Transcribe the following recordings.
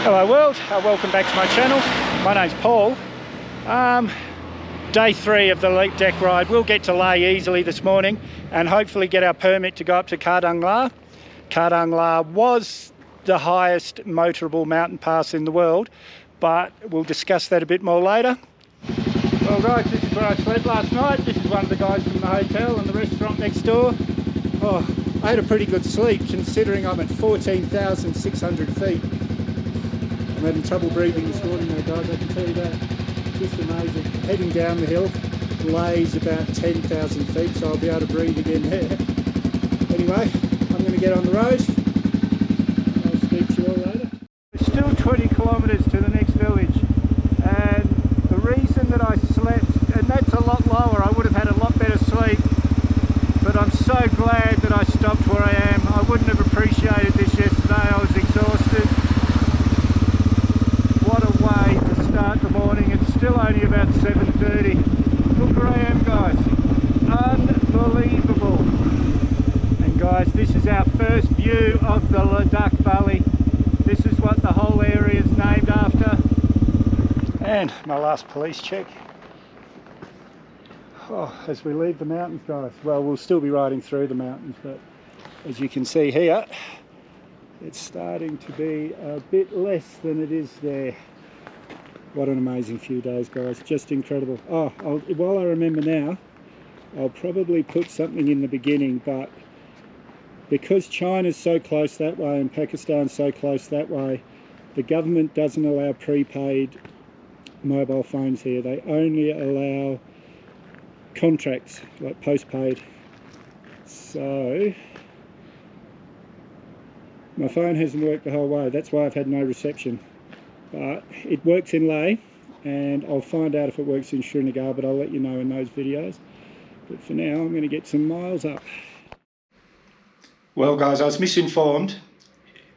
Hello world, welcome back to my channel. My name's Paul. Day 3 of the Ladakh ride. We'll get to Leh easily this morning and hopefully get our permit to go up to Khardung. Khardung was the highest motorable mountain pass in the world, but we'll discuss that a bit more later. Well guys, this is where I slept last night. This is one of the guys from the hotel and the restaurant next door. Oh, I had a pretty good sleep considering I'm at 14,600 feet. I'm having trouble breathing this morning though guys, I can tell you that. Just amazing. Heading down the hill, Leh's about 10,000 feet, so I'll be able to breathe again there. Anyway, I'm going to get on the road. I'll speak to you all later. It's still 20 kilometres to the next village, and the reason that I slept, and that's a lot lower, I would have had a lot better sleep, but I'm so glad that I stopped where I am. I wouldn't have appreciated this yesterday, I was exhausted. What a way to start the morning. It's still only about 7:30. Look where I am guys, unbelievable. And guys, this is our first view of the Ladakh Valley. This is what the whole area is named after. And my last police check. Oh, as we leave the mountains guys, well, we'll still be riding through the mountains, but as you can see here, it's starting to be a bit less than it is there. What an amazing few days guys, just incredible. Oh, while I remember now, I'll probably put something in the beginning, but because China's so close that way and Pakistan's so close that way, the government doesn't allow prepaid mobile phones here. They only allow contracts, like postpaid. So my phone hasn't worked the whole way, that's why I've had no reception. But it works in Leh, and I'll find out if it works in Srinagar, but I'll let you know in those videos. But for now, I'm going to get some miles up. Well guys, I was misinformed.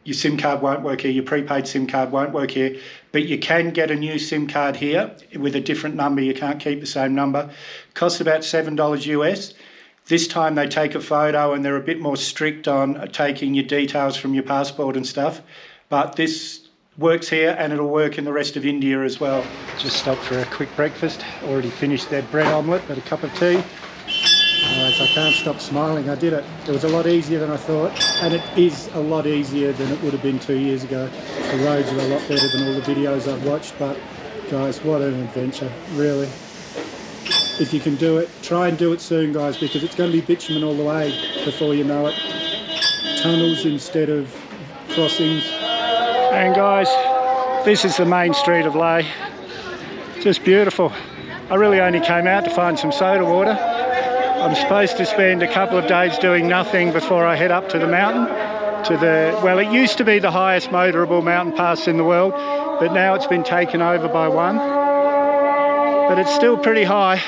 Your SIM card won't work here, your prepaid SIM card won't work here, but you can get a new SIM card here with a different number. You can't keep the same number. Costs about $7 US. This time they take a photo and they're a bit more strict on taking your details from your passport and stuff. But this works here and it'll work in the rest of India as well. Just stopped for a quick breakfast. Already finished their bread omelette and a cup of tea. Guys, I can't stop smiling. I did it. It was a lot easier than I thought, and it is a lot easier than it would have been 2 years ago. The roads are a lot better than all the videos I've watched, but guys, what an adventure, really. If you can do it, try and do it soon guys, because it's going to be bitumen all the way before you know it. Tunnels instead of crossings. And guys, this is the main street of Leh. Just beautiful. I really only came out to find some soda water. I'm supposed to spend a couple of days doing nothing before I head up to the mountain. Well, it used to be the highest motorable mountain pass in the world, but now it's been taken over by one. But it's still pretty high.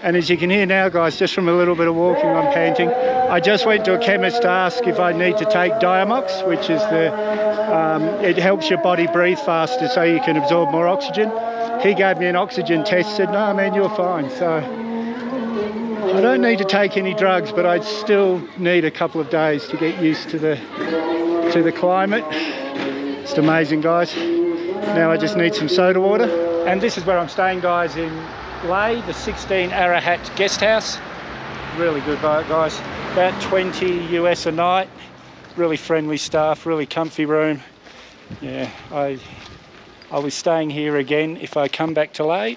And as you can hear now guys, just from a little bit of walking, I'm panting. I just went to a chemist to ask if I need to take Diamox, which is it helps your body breathe faster so you can absorb more oxygen. He gave me an oxygen test, said, no man, you're fine. So I don't need to take any drugs, but I still need a couple of days to get used to the climate. It's amazing guys. Now I just need some soda water. And this is where I'm staying guys, in Leh, the 16 Arahat guest house. Really good guys, about 20 US a night. Really friendly staff, really comfy room. Yeah, I was staying here again if I come back to Leh.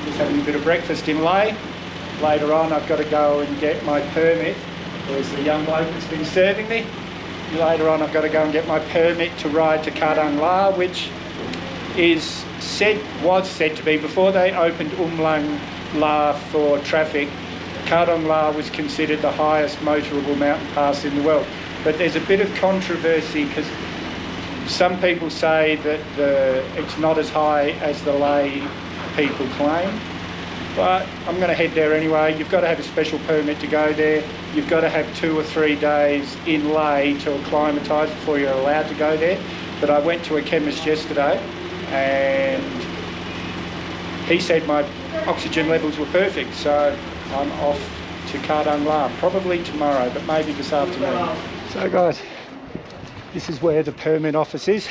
Just having a bit of breakfast in Leh. Later on I've got to go and get my permit. There's the young bloke that's been serving me. Later on I've got to go and get my permit to ride to Khardung, which was said to be, before they opened La for traffic, Khardung was considered the highest motorable mountain pass in the world. But there's a bit of controversy because some people say that it's not as high as the Leh people claim. But I'm going to head there anyway. You've got to have a special permit to go there. You've got to have 2 or 3 days in Leh to acclimatise before you're allowed to go there. But I went to a chemist yesterday and he said my oxygen levels were perfect, so I'm off to Khardung, probably tomorrow, but maybe this afternoon. So guys, this is where the permit office is.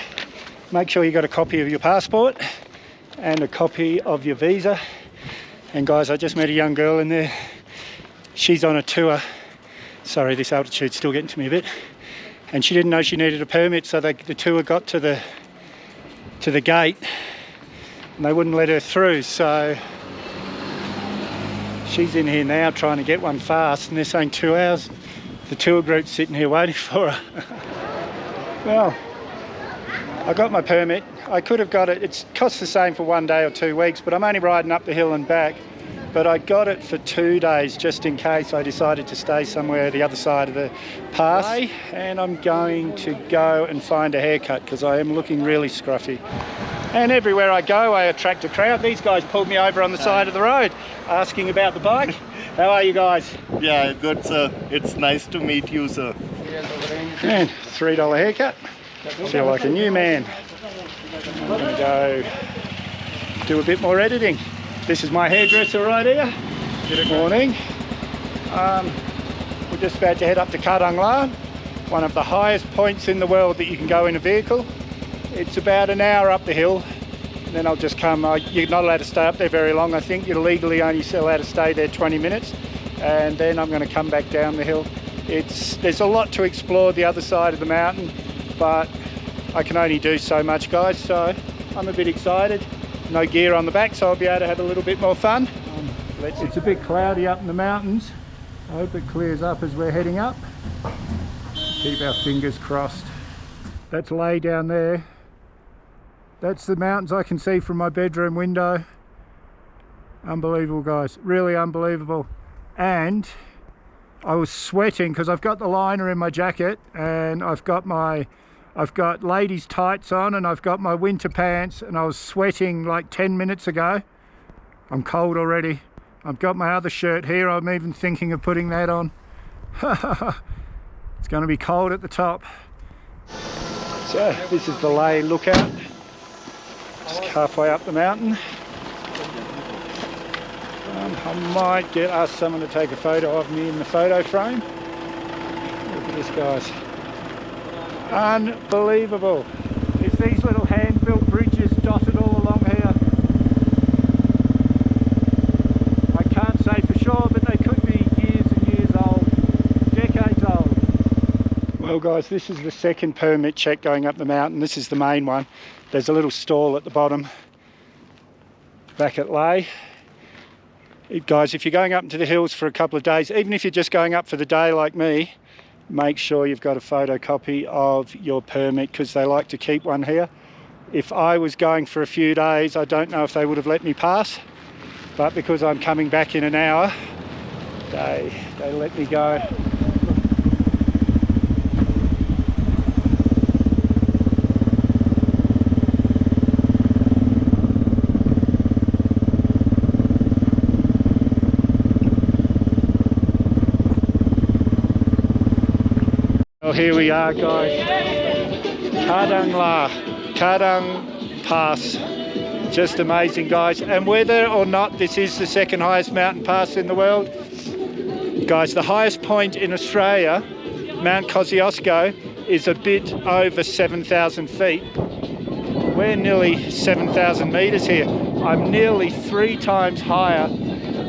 make sure you got a copy of your passport and a copy of your visa. And guys, I just met a young girl in there. She's on a tour. Sorry, this altitude's still getting to me a bit. And she didn't know she needed a permit, so the tour got to the gate and they wouldn't let her through. So she's in here now trying to get one fast, and they're saying 2 hours. The tour group's sitting here waiting for her. Well, I got my permit. I could have got it. It costs the same for 1 day or 2 weeks, but I'm only riding up the hill and back. But I got it for 2 days just in case I decided to stay somewhere the other side of the pass. And I'm going to go and find a haircut because I am looking really scruffy. And everywhere I go, I attract a crowd. These guys pulled me over on the side of the road asking about the bike. How are you guys? Yeah, good, sir. It's nice to meet you, sir. And $3 haircut. Feel like a new man. I'm going to go do a bit more editing. This is my hairdresser right here. Good morning. We're just about to head up to Khardung, one of the highest points in the world that you can go in a vehicle. It's about an hour up the hill, and then I'll just come. You're not allowed to stay up there very long. I think you're legally only allowed to stay there 20 minutes, and then I'm going to come back down the hill. There's a lot to explore the other side of the mountain, but I can only do so much, guys, so I'm a bit excited. No gear on the back, so I'll be able to have a little bit more fun. It's a bit cloudy up in the mountains. I hope it clears up as we're heading up. Keep our fingers crossed. That's Lay down there. That's the mountains I can see from my bedroom window. Unbelievable, guys, really unbelievable. And I was sweating because I've got the liner in my jacket, and I've got ladies' tights on, and I've got my winter pants, and I was sweating like 10 minutes ago. I'm cold already. I've got my other shirt here. I'm even thinking of putting that on. It's going to be cold at the top. So this is the Lay lookout. Just halfway up the mountain. I might ask someone to take a photo of me in the photo frame. Look at this, guys. Unbelievable. It's these little hand-built bridges dotted all along here. I can't say for sure, but they could be years and years old, decades old. Well, guys, this is the second permit check going up the mountain. This is the main one. There's a little stall at the bottom back at Lay. Guys, if you're going up into the hills for a couple of days, even if you're just going up for the day like me, make sure you've got a photocopy of your permit, because they like to keep one here. If I was going for a few days, I don't know if they would have let me pass, but because I'm coming back in an hour, they let me go. Well, here we are, guys. Kardung Pass. Just amazing, guys. And whether or not this is the second highest mountain pass in the world, guys, the highest point in Australia, Mount Kosciuszko, is a bit over 7,000 feet. We're nearly 7,000 meters here. I'm nearly 3 times higher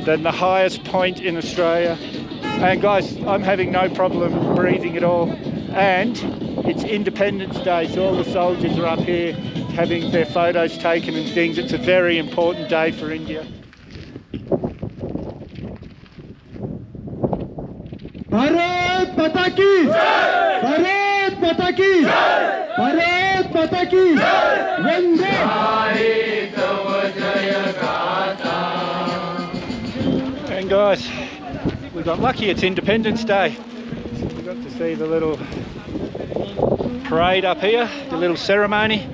than the highest point in Australia. And guys, I'm having no problem breathing at all. And it's Independence Day, so all the soldiers are up here having their photos taken and things. It's a very important day for India. Bharat Mata Ki Jai! Bharat Mata Ki Jai! Bharat Mata Ki Jai! Vande Mataram. And guys, we got lucky, it's Independence Day. We got to see the little parade up here, the little ceremony.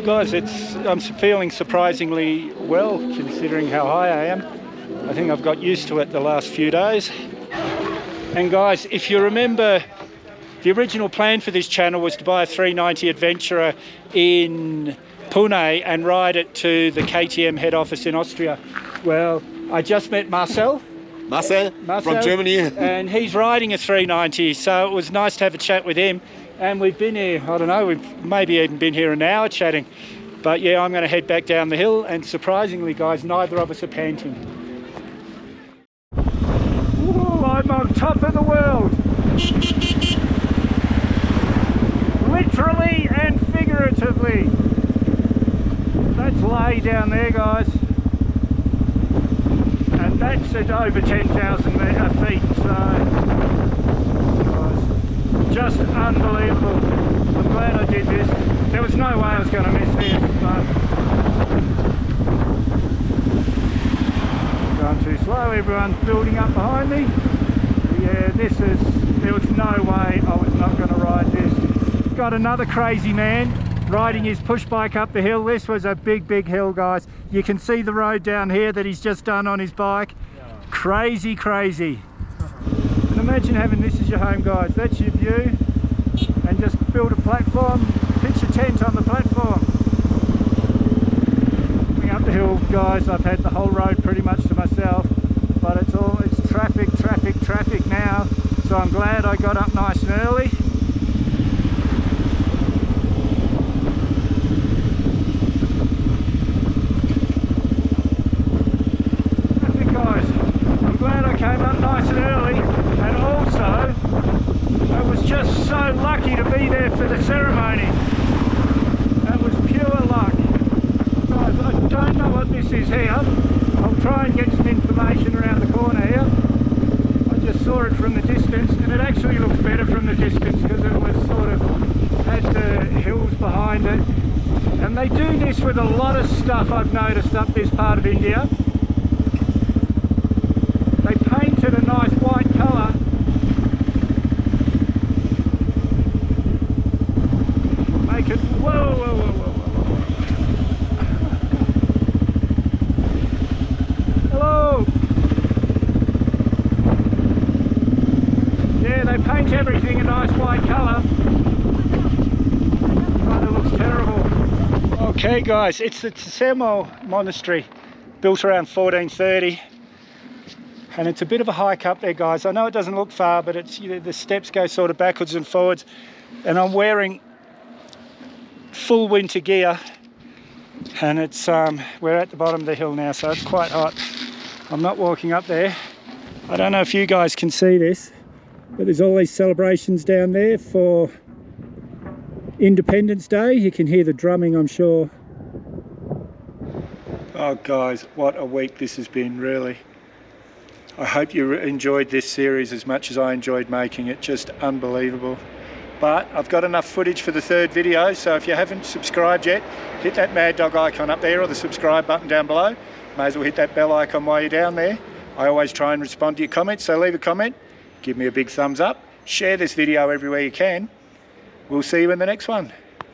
Guys, I'm feeling surprisingly well considering how high I am. I think I've got used to it the last few days. And guys, if you remember, the original plan for this channel was to buy a 390 Adventurer in Pune and ride it to the KTM head office in Austria. Well, I just met Marcel Marcel from Germany. And he's riding a 390, so it was nice to have a chat with him. and we've been here, I don't know, we've maybe even been here an hour chatting. But yeah, I'm going to head back down the hill, and surprisingly guys, neither of us are panting. Ooh, I'm on top of the world. Literally and figuratively. That's lay down there guys. And that's at over 10,000 feet, so guys, just unbelievable. I'm glad I did this. There was no way I was going to miss this, but going too slow, everyone's building up behind me. Yeah, there was no way I was not going to ride this. Got another crazy man riding his push bike up the hill. This was a big hill guys. You can see the road down here that he's just done on his bike. Crazy. And imagine having this as your home guys. That's your view, and just build a platform, pitch a tent on the platform. Coming up the hill guys, I've had the whole road pretty much to myself, but it's traffic now, so I'm glad I got up nice and early. Came up nice and early, and also I was just so lucky to be there for the ceremony. That was pure luck. Guys, I don't know what this is here. I'll try and get some information around the corner here. I just saw it from the distance, and it actually looks better from the distance because it was sort of had the hills behind it. And they do this with a lot of stuff I've noticed up this part of India. They painted a nice white colour. Make it, whoa. Hello. Yeah, they paint everything a nice white colour. But it looks terrible. Okay guys, it's the Tsemo monastery, built around 1430. And it's a bit of a hike up there guys. I know it doesn't look far, but it's, you know, the steps go sort of backwards and forwards, and I'm wearing full winter gear, and it's we're at the bottom of the hill now, so it's quite hot. I'm not walking up there. I don't know if you guys can see this, but there's all these celebrations down there for Independence Day. You can hear the drumming, I'm sure. Oh guys, what a week this has been, really. I hope you enjoyed this series as much as I enjoyed making it. Just unbelievable. But I've got enough footage for the third video, so if you haven't subscribed yet, hit that Mad Dog icon up there or the subscribe button down below. May as well hit that bell icon while you're down there. I always try and respond to your comments, so leave a comment, give me a big thumbs up, share this video everywhere you can. We'll see you in the next one.